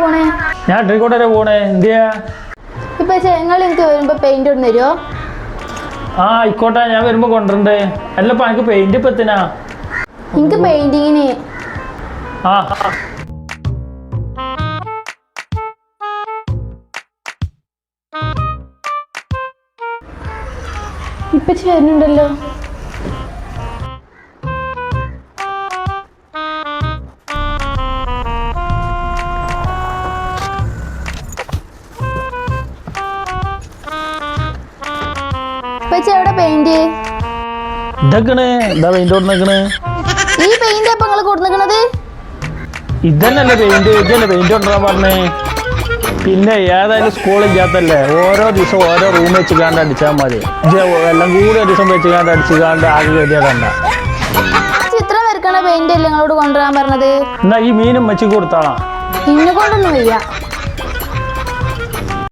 പോണേ? ഞാൻ ട്രീക്കോട്ട് വരെ പോണേ. എന്തിയാ ഇപ്പൊ നിങ്ങൾ എനിക്ക് വരുമ്പോ പെയിന്റ് ഒന്ന് തരുമോ? ആ ആയിക്കോട്ടെ, ഞാൻ വരുമ്പോ കൊണ്ടുവരണ്ടേ. അല്ലപ്പ എനിക്ക് പെയിന്റ് ഇപ്പൊ എത്തിനാ? എനിക്ക് പെയിന്റിങ്ങിന്. ആ ഇപ്പൊ വരുന്നുണ്ടല്ലോ. എവിടെ പെയിന്റ്? ഇതൊക്കെയാണ് എന്താ പെയിന്റ് കൊടുക്കണേ? ഈ പെയിന്റ് അപ്പൊ നിങ്ങൾ കൊടുക്കണത്? ഇതന്നല്ലേ പെയിന്റ്? ഇതല്ലേ പെയിന്റ് കൊണ്ടുവരാൻ പറഞ്ഞേ? പിന്നെ ഏതായാലും സ്കൂളില്ലാത്തല്ലേ, ഓരോ ദിവസം ഓരോ റൂം വെച്ച് കാണ്ട് അടിച്ചാൽ മതി. എല്ലാം കൂടി ഒരു ദിവസം വെച്ച് കാണ്ട് അടിച്ചു കാണ്ട് ആകെ കരുതിയാ കണ്ട. ചിത്രം വരക്കണ പെയിന്റ് അല്ലേ നിങ്ങളോട് കൊണ്ടുവരാൻ പറഞ്ഞത്? എന്നാ ഈ മീനും വെച്ച് കൊടുത്താളാ. ഇന്നെ കൊണ്ടൊന്നും വയ്യ.